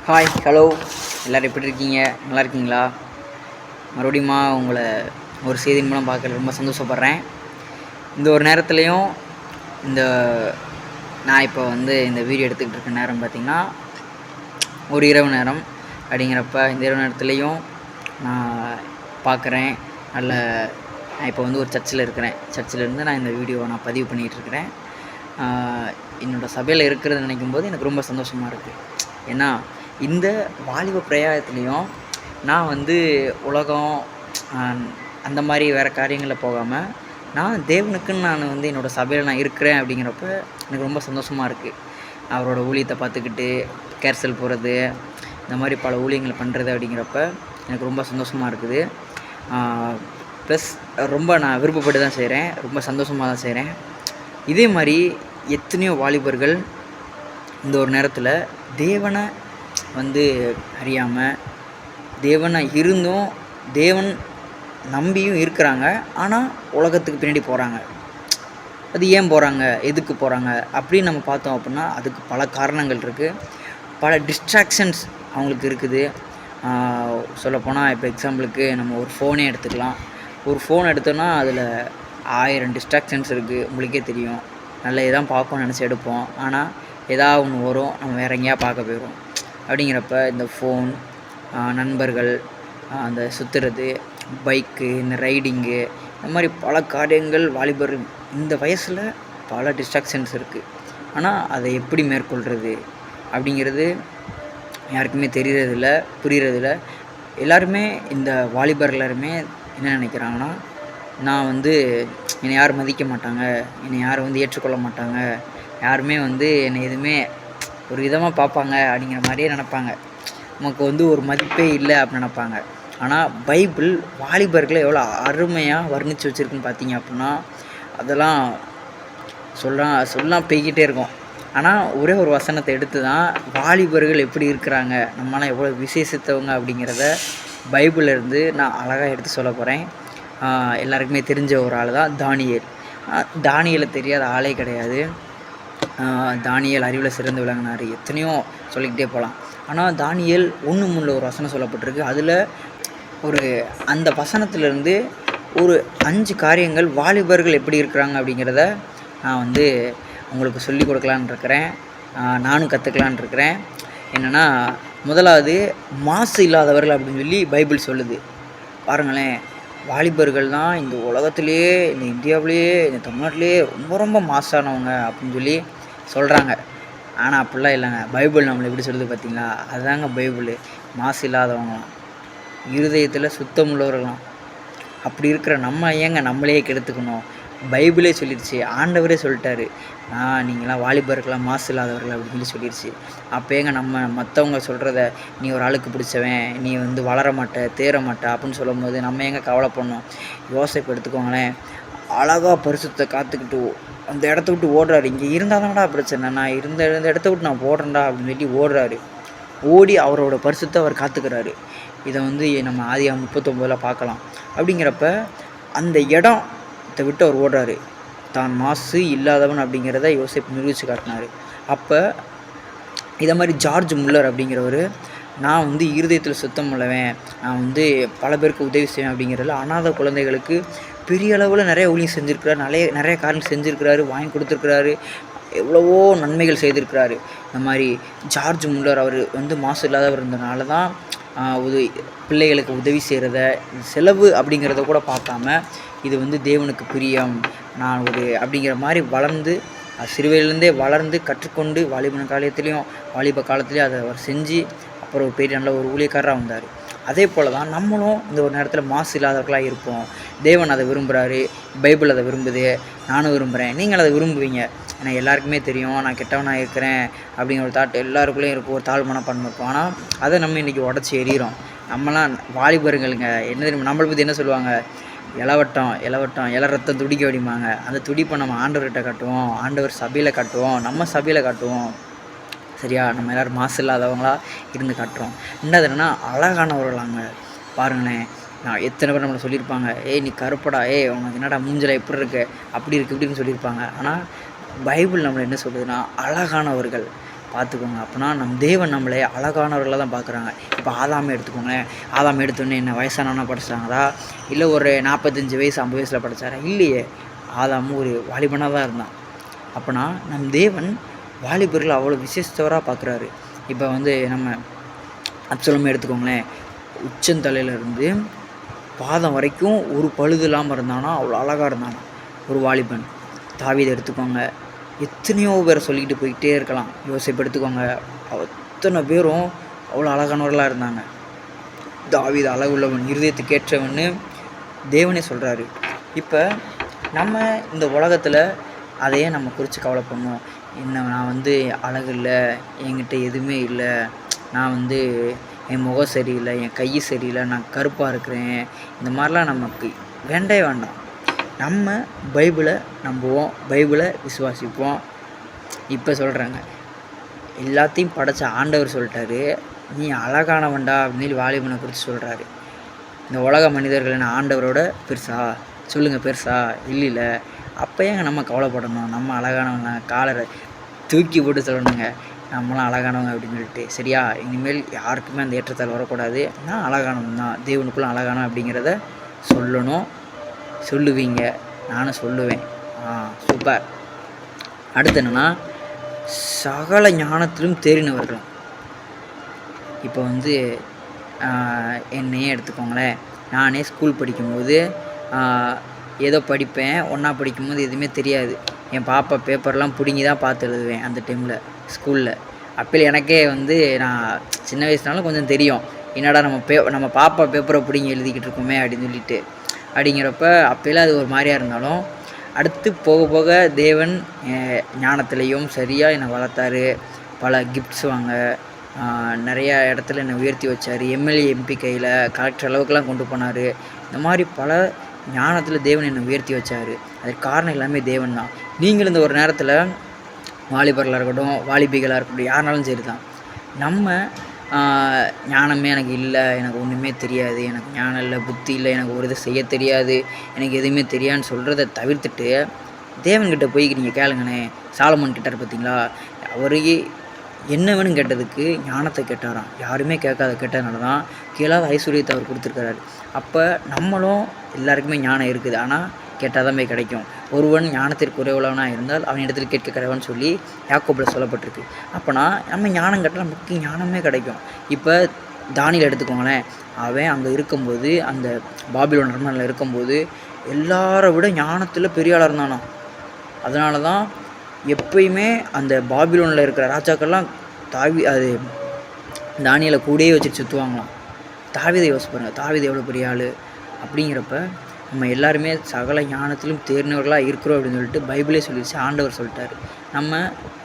Hi, hello, எல்லோரும் எப்படி இருக்கீங்க? நல்லா இருக்கீங்களா? மறுபடியும் உங்களை ஒரு செய்தியின் மூலம் பார்க்கல ரொம்ப சந்தோஷப்படுறேன். இந்த ஒரு நேரத்துலையும் இந்த நான் இப்போ இந்த வீடியோ எடுத்துக்கிட்டு இருக்க நேரம் பார்த்திங்கன்னா ஒரு இரவு நேரம். அப்படிங்கிறப்ப இந்த இரவு நேரத்துலையும் நான் பார்க்குறேன். நான் இப்போ ஒரு சர்ச்சில் இருக்கிறேன். சர்ச்சிலேருந்து நான் இந்த வீடியோவை நான் பதிவு பண்ணிகிட்ருக்கிறேன். என்னோடய சபையில் இருக்கிறது நினைக்கும் போது எனக்கு ரொம்ப சந்தோஷமாக இருக்குது. ஏன்னா இந்த வாலிப பிரயாணத்துலேயும் நான் உலகம் அந்த மாதிரி வேறு காரியங்களில் போகாமல் நான் தேவனுக்குன்னு நான் என்னோடய சபையில் நான் இருக்கிறேன். அப்படிங்கிறப்ப எனக்கு ரொம்ப சந்தோஷமாக இருக்குது. அவரோட ஊழியத்தை பார்த்துக்கிட்டு கேர்சல் போகிறது, இந்த மாதிரி பல ஊழியங்களை பண்ணுறது அப்படிங்கிறப்ப எனக்கு ரொம்ப சந்தோஷமாக இருக்குது. ப்ளஸ் ரொம்ப நான் விருப்பப்பட்டு தான் செய்கிறேன், ரொம்ப சந்தோஷமாக தான் செய்கிறேன். இதே மாதிரி எத்தனையோ வாலிபர்கள் இந்த ஒரு நேரத்தில் தேவனை அறியாமல், தேவனை இருந்தும் தேவன் நம்பியும் இருக்கிறாங்க. ஆனால் உலகத்துக்கு பின்னாடி போகிறாங்க. அது ஏன் போகிறாங்க, எதுக்கு போகிறாங்க அப்படின்னு நம்ம பார்த்தோம் அப்படின்னா அதுக்கு பல காரணங்கள் இருக்குது. பல டிஸ்ட்ராக்ஷன்ஸ் அவங்களுக்கு இருக்குது. சொல்லப்போனால் இப்போ எக்ஸாம்பிளுக்கு நம்ம ஒரு ஃபோனே எடுத்துக்கலாம். ஒரு ஃபோன் எடுத்தோன்னா அதில் 1000 டிஸ்ட்ராக்ஷன்ஸ் இருக்குது. உங்களுக்கே தெரியும். நல்ல இதான் பார்க்கணும்னு நினச்சி எடுப்போம். ஆனால் ஏதாவது ஒன்று வரும், நம்ம வேற எங்கேயா பார்க்க போயிடும். அப்படிங்கிறப்ப இந்த ஃபோன், நண்பர்கள், அந்த சுற்றுறது, பைக்கு, இந்த ரைடிங்கு, இந்த மாதிரி பல காரியங்கள் வாலிபர் இந்த வயசில் பல டிஸ்ட்ராக்ஷன்ஸ் இருக்குது. ஆனால் அதை எப்படி மேற்கொள்கிறது அப்படிங்கிறது யாருக்குமே தெரியறதில்ல, புரிகிறதில்ல. எல்லாருமே இந்த வாலிபர் எல்லாருமே என்ன நினைக்கிறாங்கன்னா, நான் என்னை யாரும் மதிக்க மாட்டாங்க, என்னை யாரும் ஏற்றுக்கொள்ள மாட்டாங்க, யாருமே என்னை எதுவுமே ஒரு விதமாக பார்ப்பாங்க அப்படிங்கிற மாதிரியே நினப்பாங்க. நமக்கு ஒரு மதிப்பே இல்லை அப்படின்னு நினப்பாங்க. ஆனால் பைபிள் வாலிபர்களை எவ்வளோ அருமையாக வர்ணித்து வச்சுருக்குன்னு பார்த்தீங்க அப்படின்னா அதெல்லாம் சொல்லலாம் போய்கிட்டே இருக்கும். ஆனால் ஒரே ஒரு வசனத்தை எடுத்து தான் வாலிபர்கள் எப்படி இருக்கிறாங்க, நம்மளாம் எவ்வளோ விசேஷித்தவங்க அப்படிங்கிறத பைபிளிலேருந்து நான் அழகாக எடுத்து சொல்ல போகிறேன். எல்லாருக்குமே தெரிஞ்ச ஒரு ஆள் தான் தானியேல். தானியேலை தெரியாத ஆளே கிடையாது. தானியேல் அறிவில் சிறந்து விளங்கினார். எத்தனையோ சொல்லிக்கிட்டே போகலாம். ஆனால் தானியேல் 1:3 ஒரு வசனம் சொல்லப்பட்டிருக்கு. அதில் அந்த வசனத்துலேருந்து ஒரு 5 காரியங்கள் வாலிபர்கள் எப்படி இருக்கிறாங்க அப்படிங்கிறத நான் உங்களுக்கு சொல்லி கொடுக்கலான்னு இருக்கிறேன். நானும் கற்றுக்கலான் இருக்கிறேன். என்னென்னா, முதலாவது மாசு இல்லாதவர்கள் அப்படின்னு சொல்லி பைபிள் சொல்லுது. பாருங்களேன், வாலிபர்கள் தான் இந்த உலகத்துலேயே, இந்த இந்தியாவிலேயே, இந்த தமிழ்நாட்டிலேயே ரொம்ப ரொம்ப மாசானவங்க அப்படின்னு சொல்லி சொல்கிறாங்க. ஆனால் அப்படிலாம் இல்லைங்க. பைபிள் நம்மளை எப்படி சொல்லுது பார்த்தீங்களா? அதுதாங்க பைபிள். மாசு இல்லாதவங்களாம், இருதயத்தில் சுத்தம் உள்ளவர்களாம். அப்படி இருக்கிற நம்ம ஏங்க நம்மளையே கெடுத்துக்கணும்? பைபிளே சொல்லிடுச்சு, ஆண்டவரே சொல்லிட்டாரு, நீங்களாம் வாலிபர்களாம் மாசு இல்லாதவர்கள் அப்படின்னு சொல்லி சொல்லிடுச்சு. அப்போ ஏங்க நம்ம மற்றவங்க சொல்கிறத, நீ ஒரு ஆளுக்கு பிடிச்சவன், நீ வளர மாட்ட, தேர மாட்ட அப்படின்னு சொல்லும் போது நம்ம ஏங்க கவலைப்படணும்? யோசேப்பு எடுத்துக்கோங்களேன், அழகாக பரிசுத்தை காத்துக்கிட்டு அந்த இடத்த விட்டு ஓடுறாரு. இங்கே இருந்தால் தானடா பிரச்சனை, நான் இந்த இடத்த விட்டு நான் ஓடுறேன்டா அப்படின்னு சொல்லி ஓடுறாரு. ஓடி அவரோட பரிசுத்தை அவர் காத்துக்கிறாரு. இதை நம்ம ஆதியாகமம் 39 பார்க்கலாம். அப்படிங்கிறப்ப அந்த இடத்தை விட்டு அவர் ஓடுறாரு. தான் மாசு இல்லாதவன் அப்படிங்கிறத யோசேப்பு நிரூபித்து காட்டினார். அப்போ இதை மாதிரி ஜார்ஜ் முல்லர் அப்படிங்கிறவர், நான் இருதயத்தில் சுத்தம் உள்ளவன், நான் பல பேருக்கு உதவி செய்வேன் அப்படிங்கிறதுல அனாதை குழந்தைகளுக்கு பெரிய அளவில் நிறைய ஊழியம் செஞ்சுருக்கிறார். நிறைய காரியம் செஞ்சுருக்கிறாரு, வாங்கி கொடுத்துருக்குறாரு, எவ்வளவோ நன்மைகள் செய்திருக்கிறாரு. இந்த மாதிரி ஜார்ஜ் முல்லர் அவர் மாசு இல்லாதவர் இருந்தனால தான் பிள்ளைகளுக்கு உதவி செய்கிறத, செலவு அப்படிங்கிறத கூட பார்க்காம இது தேவனுக்கு பிரியம், நான் அப்படிங்கிற மாதிரி வளர்ந்து, சிறுவையிலேருந்தே வளர்ந்து கற்றுக்கொண்டு வாலிப காலத்துலேயும் அதை அவர் செஞ்சு அப்புறம் ஒரு பெரிய நல்ல ஒரு ஊழியக்காரராக வந்தார். அதே போல் தான் நம்மளும் இந்த ஒரு நேரத்தில் மாசு இல்லாதவர்களாக இருப்போம். தேவன் அதை விரும்புகிறாரு, பைபிள் அதை விரும்புது, நானும் விரும்புகிறேன், நீங்கள் அதை விரும்புவீங்க. ஏன்னா எல்லாருக்குமே தெரியும் நான் கெட்டவனாக இருக்கிறேன் அப்படிங்கிற ஒரு தாட் எல்லாருக்குள்ளேயும் இருக்கும், ஒரு தாழ் மனப்பான்மை இருக்கும். ஆனால் அதை நம்ம இன்றைக்கி உடச்சி எறிகிறோம். நம்மளாம் வாலிபருங்களுங்க என்ன தெரியும், நம்மளை பற்றி என்ன சொல்லுவாங்க? இளவட்டம் இள ரத்தம் துடிக்க அப்படிம்பாங்க. அந்த துடிப்பை நம்ம ஆண்டவர்கிட்ட காட்டுவோம், ஆண்டவர் சபையில் காட்டுவோம், நம்ம சபையில் காட்டுவோம். சரியா? நம்ம எல்லோரும் மாசு இல்லாதவங்களாக இருந்து காட்டுறோம். ரெண்டாவது என்னென்னா, அழகானவர்களாங்க. பாருங்களேன், நான் எத்தனை பேர் நம்மளை சொல்லியிருப்பாங்க, நீ கருப்படா, உனக்கு என்னடா மூஞ்சில் எப்படி இருக்கு, அப்படி இருக்குது இப்படின்னு சொல்லியிருப்பாங்க. ஆனால் பைபிள் நம்மளை என்ன சொல்லுதுன்னா, அழகானவர்கள். பார்த்துக்கோங்க. அப்போனா நம் தேவன் நம்மளை அழகானவர்களாக தான் பார்க்குறாங்க. இப்போ ஆதாமை எடுத்துக்கோங்களேன். ஆதாம் எடுத்தோடனே என்ன வயசானவனா படைச்சிட்டாங்களா? இல்லை ஒரு 45 வயசு 50 வயசில் படைச்சாரா? இல்லையே. ஆதாமும் ஒரு வாலிபனாக தான் இருந்தான். அப்போனா நம் தேவன் வாலிபர்கள் அவ்வளோ விசேஷத்தவராக பார்க்குறாரு. இப்போ நம்ம அப்சலோமை எடுத்துக்கோங்களேன். உச்சந்தலையிலேருந்து பாதம் வரைக்கும் ஒரு பழுது இல்லாமல் இருந்தானா, அவ்வளோ அழகாக இருந்தானா ஒரு வாலிபன். தாவீதை எடுத்துக்கோங்க. எத்தனையோ பேரை சொல்லிக்கிட்டு போய்கிட்டே இருக்கலாம். யோசேப்பு எடுத்துக்கோங்க. அத்தனை பேரும் அவ்வளோ அழகானவர்களாக இருந்தாங்க. தாவீது அழகுள்ளவன், இருதயத்துக்கு ஏற்றவன்னு தேவனே சொல்கிறாரு. இப்போ நம்ம இந்த உலகத்தில் அதையே நம்ம குறித்து கவலைப்படணும். நான் அழகு இல்லை, என்கிட்ட எதுவுமே இல்லை, நான் என் முகம் சரியில்லை, என் கை சரியில்லை, நான் கருப்பாக இருக்கிறேன், இந்த மாதிரிலாம் நமக்கு வேண்டவே வேண்டாம். நம்ம பைபிளை நம்புவோம், பைபிளை விசுவாசிப்போம். இப்போ சொல்கிறாங்க, எல்லாத்தையும் படைச்ச ஆண்டவர் சொல்லிட்டாரு, நீ அழகானவன்டா அப்படின்னு வாலிபனை குறித்து சொல்கிறாரு. இந்த உலக மனிதர்கள் என்ன ஆண்டவரோட பெருசா? சொல்லுங்கள், பெருசா? இல்லை. அப்போ ஏங்க நம்ம கவலைப்படணும்? நம்ம அழகானவங்க, காலரை தூக்கி போட்டு சொல்லணுங்க நம்மளாம் அழகானவங்க அப்படின்னு சொல்லிட்டு. சரியா? இனிமேல் யாருக்குமே அந்த ஏற்றத்தால் வரக்கூடாது. நான் அழகானவன் தான், தேவனுக்குள்ள அழகானவன் அப்படிங்கிறத சொல்லணும். சொல்லுவீங்க, நானும் சொல்லுவேன். சூப்பர். அடுத்து என்னென்னா, சகல ஞானத்திலும் தேறினவர்கள். இப்போ என்னையே எடுத்துக்கோங்களேன். நானே ஸ்கூல் படிக்கும்போது ஏதோ படிப்பேன். ஒன்றா படிக்கும்போது எதுவுமே தெரியாது. என் பாப்பா பேப்பர்லாம் பிடுங்கி தான் பார்த்து எழுதுவேன் அந்த டைமில் ஸ்கூலில். அப்போல எனக்கே நான் சின்ன வயசுனாலும் கொஞ்சம் தெரியும். என்னடா நம்ம பாப்பா பேப்பரை பிடுங்கி எழுதிக்கிட்டு இருக்கோமே அப்படின்னு சொல்லிட்டு. அப்படிங்கிறப்ப அப்போலாம் அது ஒரு மாதிரியாக இருந்தாலும், அடுத்து போக போக தேவன் ஞானத்துலேயும் சரியாக என்னை வளர்த்தாரு. பல கிஃப்ட்ஸ் வாங்க நிறையா இடத்துல என்னை உயர்த்தி வச்சார். எம்எல்ஏ எம்பி கையில் கலெக்டர் அளவுக்குலாம் கொண்டு போனார். இந்த மாதிரி பல ஞானத்தில் தேவன் என்னை உயர்த்தி வச்சார். அதுக்கு காரணம் எல்லாமே தேவன் தான். நீங்கள் இந்த ஒரு நேரத்தில் வாலிபர்களாக இருக்கட்டும், வாலிபிகளாக இருக்கட்டும், யாருனாலும் சரி தான், நம்ம ஞானமே எனக்கு இல்லை, எனக்கு ஒன்றுமே தெரியாது, எனக்கு ஞானம் இல்லை, புத்தி இல்லை, எனக்கு ஒரு இது செய்ய தெரியாது, எனக்கு எதுவுமே தெரியாதுன்னு சொல்கிறத தவிர்த்துட்டு தேவன்கிட்ட போய் நீங்கள் கேளுங்கண்ணே. சாலமோன் கேட்டார் பார்த்தீங்களா? அவரையே என்ன வேணும் கேட்டதுக்கு ஞானத்தை கேட்டாராம். யாருமே கேட்டதுனால தான் கேளாத ஐஸ்வர்யத்தை அவர் கொடுத்துருக்கிறாரு. அப்போ நம்மளும் எல்லாருக்குமே ஞானம் இருக்குது, ஆனால் கேட்டால் தான் போய் கிடைக்கும். ஒருவன் ஞானத்திற்கு குறைவுள்ளவனாக இருந்தால் அவன் இடத்துல கேட்க கிடையாதுன்னு சொல்லி யாக்கோபில் சொல்லப்பட்டிருக்கு. அப்போனா நம்ம ஞானம் கேட்டால் நமக்கு ஞானமே கிடைக்கும். இப்போ தானியேல் எடுத்துக்கோங்களேன். அவன் அங்கே இருக்கும்போது, அந்த பாபிலோன் அரண்மனையில் இருக்கும்போது எல்லாரை விட ஞானத்தில் பெரிய ஆளாக இருந்தானோ. அதனால தான் எப்பயுமே அந்த பாபிலோனில் இருக்கிற ராஜாக்கள்லாம் அது தானியேலை கூடயே வச்சுட்டு சுற்றுவாங்களாம். தாவீதை யோசிப்பாருங்க, தாவீது எவ்வளோ பெரிய ஆள். அப்படிங்கிறப்ப நம்ம எல்லாருமே சகல ஞானத்திலும் தேர்ந்தவர்களாக இருக்கிறோம் அப்படின்னு சொல்லிட்டு பைபிளே சொல்லிடுச்சு, ஆண்டவர் சொல்லிட்டாரு. நம்ம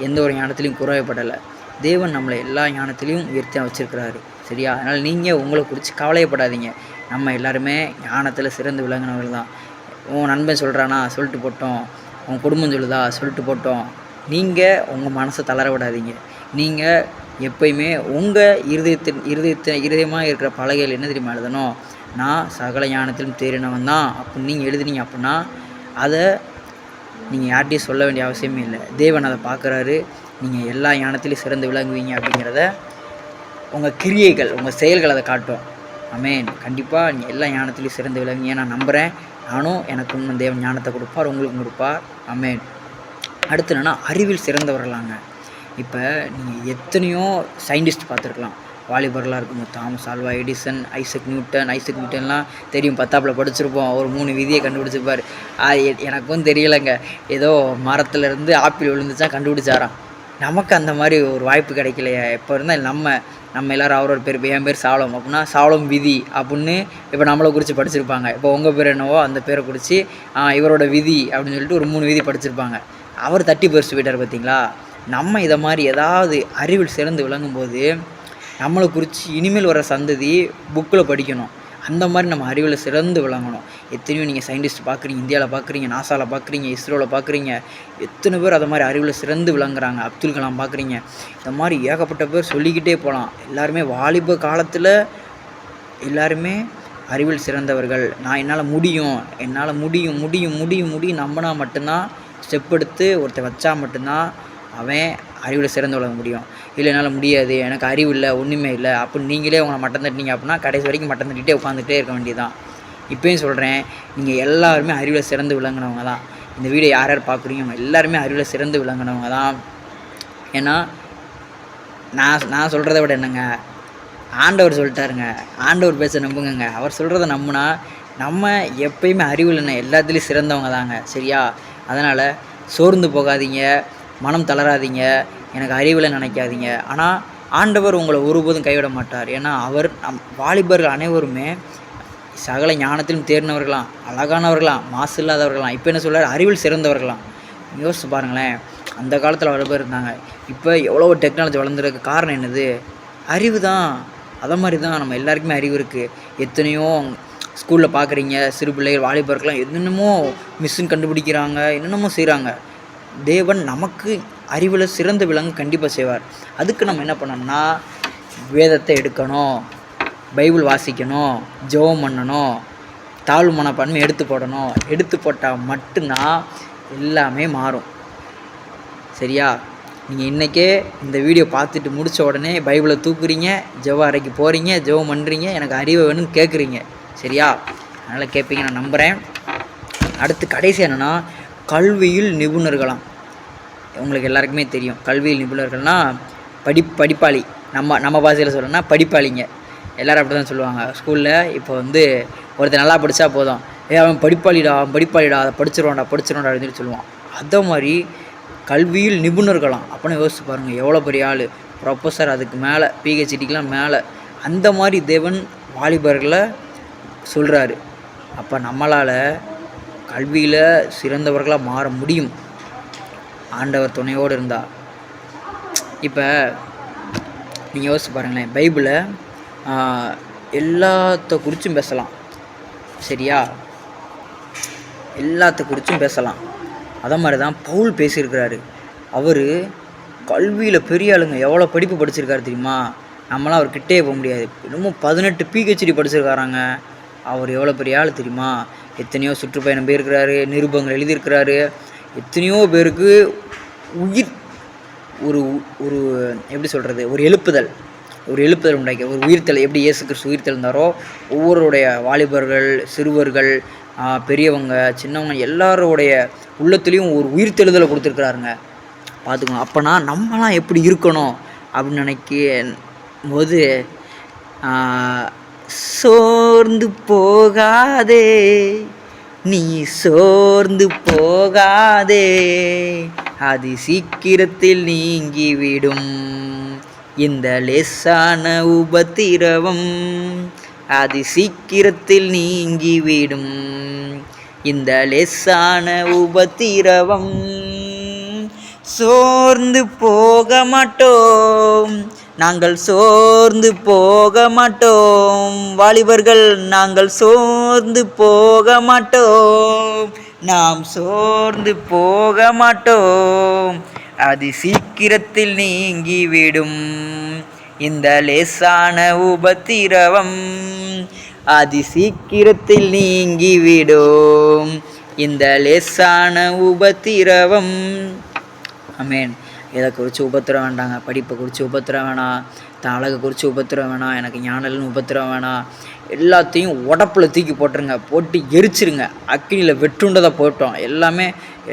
எந்த ஒரு ஞானத்திலையும் குறையப்படலை. தேவன் நம்மளை எல்லா ஞானத்திலையும் உயர்த்தியாக வச்சுருக்கிறாரு. சரியா? அதனால் நீங்கள் உங்களை குறித்து கவலையப்படாதீங்க. நம்ம எல்லாருமே ஞானத்தில் சிறந்து விளங்கினவர்கள் தான். உன் நண்பன் சொல்கிறானா, சொல்லிட்டு போட்டோம். உங்கள் குடும்பம் சொல்லுதா, சொல்லிட்டு போட்டோம். நீங்கள் உங்கள் மனசை தளர விடாதீங்க. நீங்கள் எப்பயுமே உங்கள் இருதயமாக இருக்கிற பலகையில் என்ன தெரியுமா எழுதணும்? நான் சகல ஞானத்திலும் தேறினவன் தான் அப்படின்னு நீங்கள் எழுதுனீங்க. அப்படின்னா அதை நீங்கள் யார்கிட்டையும் சொல்ல வேண்டிய அவசியமே இல்லை. தேவன் அதை பார்க்குறாரு. நீங்கள் எல்லா ஞானத்திலையும் சிறந்து விளங்குவீங்க அப்படிங்கிறத உங்கள் கிரியைகள், உங்கள் செயல்கள் அதை காட்டும். ஆமென். கண்டிப்பாக நீங்கள் எல்லா ஞானத்திலையும் சிறந்து விளங்குவீங்க நான் நம்புகிறேன். நானும் எனக்கு இன்னும் தேவன் ஞானத்தை கொடுப்பார், உங்களுக்கும் கொடுப்பார். ஆமென். அடுத்து என்னென்னா, அறிவில் சிறந்தவர்களாங்க. இப்போ நீங்கள் எத்தனையோ சயின்டிஸ்ட் பார்த்துருக்கலாம். வாலிபர்களாக இருக்கும்போது தாமஸ் ஆல்வா எடிசன், ஐசக் நியூட்டன்லாம் தெரியும், 10ஆப்பில் படிச்சிருப்போம். ஒரு 3 விதியை கண்டுபிடிச்சிருப்பார். எனக்கும் தெரியலைங்க. ஏதோ மரத்துலேருந்து ஆப்பிள் விழுந்துச்சா கண்டுபிடிச்சாராம். நமக்கு அந்த மாதிரி ஒரு வாய்ப்பு கிடைக்கலையா? இப்போ இருந்தால் நம்ம எல்லோரும் அவரோட பேர், என் பேர் சாலம் அப்படின்னா சாலம் விதி அப்படின்னு இப்போ நம்மளை குறித்து படிச்சிருப்பாங்க. இப்போ உங்கள் பேர் என்னவோ அந்த பேரை குறித்து இவரோட விதி அப்படின்னு சொல்லிட்டு ஒரு 3 விதி படிச்சிருப்பாங்க. அவர் தட்டி பறிச்சு போயிட்டார் பார்த்தீங்களா? நம்ம இதை மாதிரி ஏதாவது அறிவில் சிறந்து விளங்கும்போது நம்மளை குறித்து இனிமேல் வர சந்ததி புக்கில் படிக்கணும். அந்த மாதிரி நம்ம அறிவில் சிறந்து விளங்கணும். எத்தனையோ நீங்கள் சயின்டிஸ்ட் பார்க்குறீங்க, இந்தியாவில் பார்க்குறீங்க, நாசாவில் பார்க்குறீங்க, இஸ்ரோவில் பார்க்குறீங்க. எத்தனை பேர் அதை மாதிரி அறிவில் சிறந்து விளங்குறாங்க. அப்துல் கலாம் பார்க்குறீங்க. இந்த மாதிரி ஏகப்பட்ட பேர் சொல்லிக்கிட்டே போகலாம். எல்லாருமே வாலிப காலத்தில் எல்லாருமே அறிவில் சிறந்தவர்கள். என்னால் முடியும் நம்பினா மட்டும்தான், ஸ்டெப் எடுத்து ஒருத்தர் வச்சா மட்டும்தான் அவன் அறிவில் சிறந்து விளங்க முடியும். இல்லை என்னால் முடியாது, எனக்கு அறிவு இல்லை, ஒன்றுமே இல்லை அப்படின்னு நீங்களே உங்களை மட்டம் தட்டினீங்க அப்படின்னா கடைசி வரைக்கும் மட்டம் தட்டிகிட்டே உட்காந்துட்டே இருக்க வேண்டியதுதான். இப்போயும் சொல்கிறேன், நீங்கள் எல்லாருமே அறிவில் சிறந்து விளங்கினவங்க தான். இந்த வீடியோ யார் யார் பார்க்குறீங்க எல்லாருமே அறிவில் சிறந்து விளங்கினவங்க தான். ஏன்னா நான் சொல்கிறத விட என்னங்க, ஆண்டவர் சொல்லிட்டாருங்க. ஆண்டவர் பேச நம்புங்க. அவர் சொல்கிறத நம்புனா நம்ம எப்பயுமே அறிவில் என்ன எல்லாத்துலேயும் சிறந்தவங்க தாங்க. சரியா? அதனால் சோர்ந்து போகாதீங்க, மனம் தளராதீங்க, எனக்கு அறிவில் நினைக்காதீங்க. ஆனால் ஆண்டவர் உங்களை ஒருபோதும் கைவிட மாட்டார். ஏன்னா அவர் வாலிபர்கள் அனைவருமே சகல ஞானத்திலும் தேர்ந்தவர்களாம், அழகானவர்களாம், மாசு இல்லாதவர்களாம். இப்போ என்ன சொல்கிறார்? அறிவில் சிறந்தவர்களாம். யோசிச்சு பாருங்களேன், அந்த காலத்தில் அவ்வளோ பேர் இருந்தாங்க. இப்போ எவ்வளோ டெக்னாலஜி வளர்ந்துருக்கு. காரணம் என்னது? அறிவு தான். அதை மாதிரி தான் நம்ம எல்லாருக்குமே அறிவு இருக்குது. எத்தனையோ ஸ்கூலில் பார்க்குறீங்க, சிறு பிள்ளைகள் வாலிபருக்கெலாம் என்னென்னமோ மிஷின் கண்டுபிடிக்கிறாங்க, என்னென்னமோ செய்கிறாங்க. தேவன் நமக்கு அறிவில் சிறந்த விலங்கு கண்டிப்பாக செய்வார். அதுக்கு நம்ம என்ன பண்ணணும்னா வேதத்தை எடுக்கணும், பைபிள் வாசிக்கணும், ஜெபம் பண்ணணும், தாழ்வு மனப்பான்மை எடுத்து போடணும். எடுத்து போட்டால் மட்டும்தான் எல்லாமே மாறும். சரியா? நீங்கள் இன்றைக்கே இந்த வீடியோ பார்த்துட்டு முடித்த உடனே பைபிளை தூக்குறீங்க, ஜெப அறைக்கு போகிறீங்க, ஜெபம் பண்ணுறீங்க, எனக்கு அறிவை வேணும்னு கேட்குறீங்க. சரியா? அதனால் கேட்பீங்க, நான் நம்புகிறேன். அடுத்து கடைசி என்னென்னா கல்வியில் நிபுணர்களாம். உங்களுக்கு எல்லாருக்குமே தெரியும், கல்வியில் நிபுணர்கள்னால் படிப்பாளி. நம்ம பாஷையில் சொல்லணும்னா படிப்பாளிங்க. எல்லோரும் அப்படி தான் சொல்லுவாங்க ஸ்கூலில். இப்போ ஒருத்தர் நல்லா படித்தா போதும், அவன் படிப்பாளிடா அதை படிச்சிருவான்டா அப்படின்னு சொல்லி சொல்லுவான். அதை மாதிரி கல்வியில் நிபுணர்களாம். அப்போனா யோசிச்சு பாருங்கள், எவ்வளோ பெரிய ஆள், ப்ரொஃபஸர், அதுக்கு மேலே பிஹெச்டிக்கெலாம் மேலே. அந்த மாதிரி தேவன் வாலிபர்களை சொல்கிறாரு. அப்போ நம்மளால் கல்வியில் சிறந்தவர்களாக மாற முடியும், ஆண்டவர் துணையோடு இருந்தால். இப்போ நீங்கள் யோசிச்சு பாருங்களேன், பைபிளை எல்லாத்த குறிச்சும் பேசலாம். சரியா? எல்லாத்த குறிச்சும் பேசலாம். அதை மாதிரி தான் பவுல் பேசியிருக்கிறாரு. அவர் கல்வியில் பெரிய ஆளுங்க, எவ்வளோ படிப்பு படிச்சிருக்காரு தெரியுமா? நம்மளாம் அவர் கிட்டே போக முடியாது. இன்னமும் 18 பிஹெச்டி படிச்சிருக்காராங்க. அவர் எவ்வளோ பெரிய ஆள் தெரியுமா? எத்தனையோ சுற்றுப்பயணம் போயிருக்கிறாரு, நிருபங்கள் எழுதியிருக்கிறாரு, எத்தனையோ பேருக்கு உயிர் ஒரு ஒரு எப்படி சொல்கிறது, ஒரு எழுப்புதல் உண்டாக்கி, ஒரு உயிர்த்தல். எப்படி இயேசு கிறிஸ்து உயிர்த்தல் இருந்தாரோ, ஒவ்வொருடைய வாலிபர்கள், சிறுவர்கள், பெரியவங்க, சின்னவங்க எல்லாரோடைய உள்ளத்துலேயும் ஒரு உயிர்த்தெழுதலை கொடுத்துருக்குறாருங்க. பார்த்துக்கணும். அப்போனா நம்மலாம் எப்படி இருக்கணும் அப்படின்னு நினைக்கும் போது, சோர்ந்து போகாதே, நீ சோர்ந்து போகாதே, அது சீக்கிரத்தில் நீங்கிவிடும், இந்த லேசான உபத்திரவம் அது சீக்கிரத்தில் நீங்கிவிடும், இந்த லேசான உபத்திரவம். சோர்ந்து போக மாட்டோம், நாங்கள் சோர்ந்து போக மாட்டோம், வாலிபர்கள் நாங்கள் சோர்ந்து போக மாட்டோம், நாம் சோர்ந்து போக மாட்டோம், அது சீக்கிரத்தில் நீங்கிவிடும், இந்த லேசான உபத்திரவம் அது சீக்கிரத்தில் நீங்கிவிடும், இந்த லேசான உபத்திரவம். ஆமென். எதை குறித்து உபத்திரம் வேண்டாங்க, படிப்பை குறித்து உபத்திரம் வேணாம், தான் அழகை குறித்து உபத்திரம் வேணாம், எனக்கு ஞானல்னு உபத்திரம் வேணாம். எல்லாத்தையும் உடப்பில் தூக்கி போட்டுருங்க, போட்டு எரிச்சிருங்க, அக்கினியில் வெட்டுண்டதை போட்டோம்.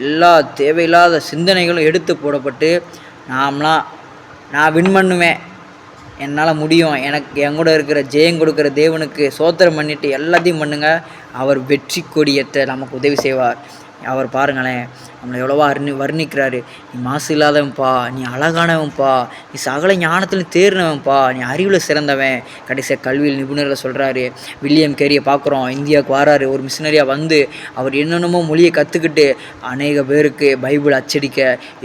எல்லா தேவையில்லாத சிந்தனைகளும் எடுத்து போடப்பட்டு நான் வின் பண்ணுவேன், என்னால் முடியும், எனக்கு என் கூட இருக்கிற ஜெயம் கொடுக்குற தேவனுக்கு சோத்திரம் பண்ணிவிட்டு எல்லாத்தையும் பண்ணுங்கள். அவர் வெற்றி கொடியேற்ற நமக்கு உதவி செய்வார். அவர் பாருங்களேன், நம்மளை எவ்வளோவா வர்ணிக்கிறாரு. நீ மாசு இல்லாதவன்ப்பா, நீ அழகானவன்ப்பா, நீ சகல ஞானத்தில் தேர்னவன்ப்பா, நீ அறிவில் சிறந்தவன். கடைசியாக கல்வியில் நிபுணர்களை சொல்கிறாரு. வில்லியம் கேரியை பார்க்குறோம், இந்தியாவுக்கு வராரு, ஒரு மிஷினரியாக அவர் என்னென்னமோ மொழியை கற்றுக்கிட்டு அநேக பேருக்கு பைபிள் அச்சடிக்க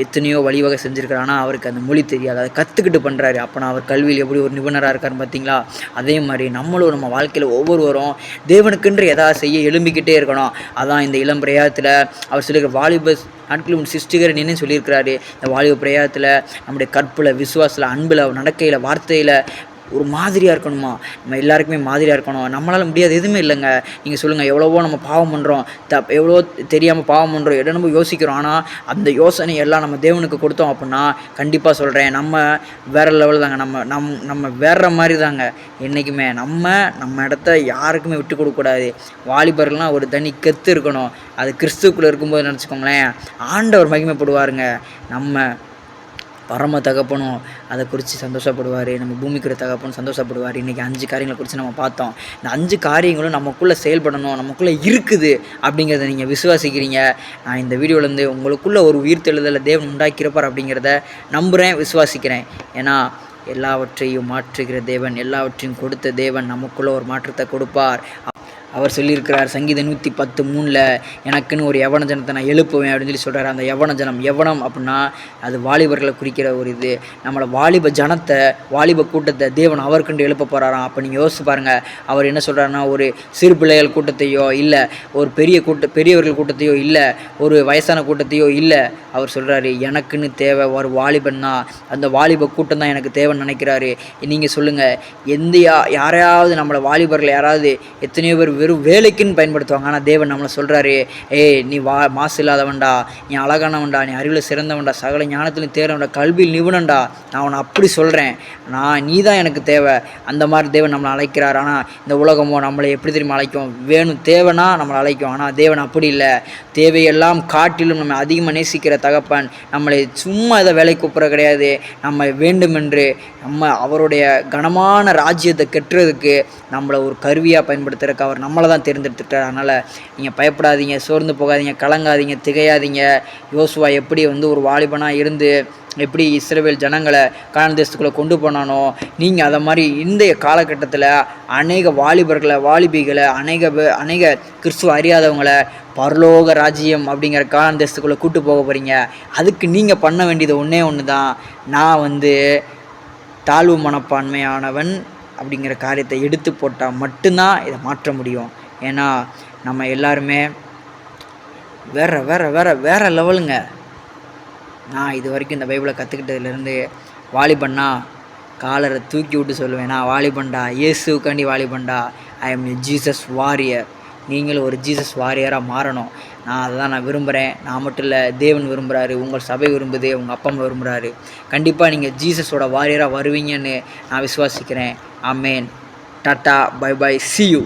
எத்தனையோ வழிவகை செஞ்சுருக்காரு. ஆனால் அவருக்கு அந்த மொழி தெரியாது, அதை கற்றுக்கிட்டு பண்ணுறாரு. அப்போ அவர் கல்வியில் எப்படி ஒரு நிபுணராக இருக்காருன்னு பார்த்தீங்களா? அதே மாதிரி நம்மளும் நம்ம வாழ்க்கையில் ஒவ்வொருவரும் தேவனுக்கென்று எதாவது செய்ய எழும்பிக்கிட்டே இருக்கணும். அதான் இந்த இளம் பிரயாதத்தில் அவர் சொல்லியிருக்கிற வாலிப நாட்களும் சிருஷ்டிகர் நின்று சொல்லியிருக்கிறாரு. இந்த வாலிப பிரயாதத்தில் நம்முடைய கற்பில், விசுவாசத்தில், அன்பில், நடக்கையில், வார்த்தையில் ஒரு மாதிரியாக இருக்கணுமா, நம்ம எல்லாருக்குமே மாதிரியாக இருக்கணும். நம்மளால் முடியாது எதுவுமே இல்லைங்க. நீங்கள் சொல்லுங்கள், எவ்வளவோ நம்ம பாவம் பண்ணுறோம், எவ்வளோ தெரியாமல் பாவம் பண்ணுறோம், எதை நம்ம யோசிக்கிறோம். ஆனால் அந்த யோசனை எல்லாம் நம்ம தேவனுக்கு கொடுத்தோம் அப்படின்னா கண்டிப்பாக சொல்கிறேன், நம்ம வேறு லெவல் தாங்க. நம்ம வேற மாதிரி தாங்க என்றைக்குமே. நம்ம இடத்த யாருக்குமே விட்டு கொடுக்கக்கூடாது. வாலிபர்கள்லாம் ஒரு தனி கெத்து இருக்கணும். அது கிறிஸ்துக்குள்ளே இருக்கும்போது நினச்சிக்கோங்களேன், ஆண்டவர் மகிமைப்படுவாருங்க. நம்ம பரம தகப்பனும் அதை குறித்து சந்தோஷப்படுவார். நம்ம பூமிக்குரிய தகப்பனும் சந்தோஷப்படுவார். இன்றைக்கி 5 காரியங்களை குறித்து நம்ம பார்த்தோம். இந்த 5 காரியங்களும் நமக்குள்ளே செயல்படணும், நமக்குள்ளே இருக்குது அப்படிங்கிறத நீங்கள் விசுவாசிக்கிறீங்க. நான் இந்த வீடியோவிலேருந்து உங்களுக்குள்ளே ஒரு உயிர்த்தெழுதலை தேவன் உண்டாக்கியிருப்பார் அப்படிங்கிறத நம்புகிறேன், விசுவாசிக்கிறேன். ஏன்னா எல்லாவற்றையும் மாற்றுகிற தேவன், எல்லாவற்றையும் கொடுத்த தேவன் நமக்குள்ளே ஒரு மாற்றத்தை கொடுப்பார். அவர் சொல்லியிருக்கிறார் சங்கீதம் 110:3 எனக்குன்னு ஒரு யவன ஜனத்தை நான் எழுப்புவேன் அப்படின்னு சொல்லி சொல்கிறார். அந்த யவன ஜனம், யவனம் அப்படின்னா அது வாலிபர்களை குறிக்கிற ஒரு இது. நம்மளை வாலிப ஜனத்தை, வாலிப கூட்டத்தை தேவன் அவருக்குண்டு எழுப்ப போகிறாராம். அப்போ நீங்கள் யோசிச்சு பாருங்கள், அவர் என்ன சொல்கிறாருன்னா, ஒரு சிறு பிள்ளைகள் கூட்டத்தையோ இல்லை ஒரு பெரியவர்கள் கூட்டத்தையோ இல்லை ஒரு வயசான கூட்டத்தையோ இல்லை. அவர் சொல்கிறாரு எனக்குன்னு தேவை ஒரு வாலிபன் தான், அந்த வாலிப கூட்டம் தான் எனக்கு தேவைன்னு நினைக்கிறாரு. நீங்கள் சொல்லுங்கள், யாரையாவது நம்மளை வாலிபர்கள் யாராவது எத்தனையோ பேர் வெறும் வேலைக்குன்னு பயன்படுத்துவாங்க. ஆனால் தேவன் நம்மளை சொல்கிறாரு, நீ மாசு இல்லாதவன்டா, நீ அழகானவன்டா, நீ அறிவில் சிறந்தவன்டா, சகல ஞானத்திலும் தேர்ந்தவன்டா, கல்வியில் நிபுணன்டா, நான் அவனை அப்படி சொல்கிறேன், நீ தான் எனக்கு தேவை. அந்த மாதிரி தேவன் நம்மளை அழைக்கிறார். ஆனால் இந்த உலகமோ நம்மளை எப்படி தெரியுமா அழைக்கும், வேணும் தேவைன்னா நம்மளை அழைக்கும். ஆனால் தேவன் அப்படி இல்லை. தேவையெல்லாம் காட்டிலும் நம்ம அதிகமாக நேசிக்கிற தகப்பன் நம்மளை சும்மா இதை வேலை கூப்பிட்ற கிடையாது. நம்ம வேண்டுமென்று அவருடைய கனமான ராஜ்யத்தை கெட்டுறதுக்கு நம்மளை ஒரு கருவியாக பயன்படுத்துறதுக்கு அவர் நம்மளை தான் தேர்ந்தெடுத்துட்டார். அதனால் நீங்கள் பயப்படாதீங்க, சோர்ந்து போகாதீங்க, கலங்காதீங்க, திகையாதீங்க. யோசுவா எப்படி ஒரு வாலிபனாக இருந்து எப்படி இஸ்ரவேல் ஜனங்களை கானான் தேசத்துக்குள்ளே கொண்டு போனானோ, நீங்கள் அதை மாதிரி இன்றைய காலகட்டத்தில் அநேக வாலிபிகளை அநேக கிறிஸ்துவ அறியாதவங்களை பரலோக ராஜ்யம் அப்படிங்கிற கானான் தேசத்துக்குள்ளே கூட்டு போக போகிறீங்க. அதுக்கு நீங்கள் பண்ண வேண்டியது ஒன்று தான், நான் தாழ்வு மனப்பான்மையானவன் அப்படிங்கிற காரியத்தை எடுத்து போட்டால் மட்டும்தான் இதை மாற்ற முடியும். ஏன்னா நம்ம எல்லாருமே வேற லெவலுங்க. நான் இது வரைக்கும் இந்த பைபிளை கற்றுக்கிட்டதுலேருந்து வாலிபண்ணா காலரை தூக்கி விட்டு சொல்லுவேன், நான் வாலிபண்டா, இயேசுக்காண்டி வாலிபண்டா, I am a Jesus warrior. நீங்களும் ஒரு ஜீசஸ் வாரியராக மாறணும். அதை தான் நான் விரும்புகிறேன். நான் மட்டும் இல்லை, தேவன் விரும்புகிறாரு, உங்கள் சபை விரும்புது, உங்கள் அப்பா அம்மா விரும்புகிறாரு. கண்டிப்பாக நீங்கள் ஜீசஸோட வாரியராக வருவீங்கன்னு நான் விசுவாசிக்கிறேன். ஆமேன். Tata, bye bye, see you.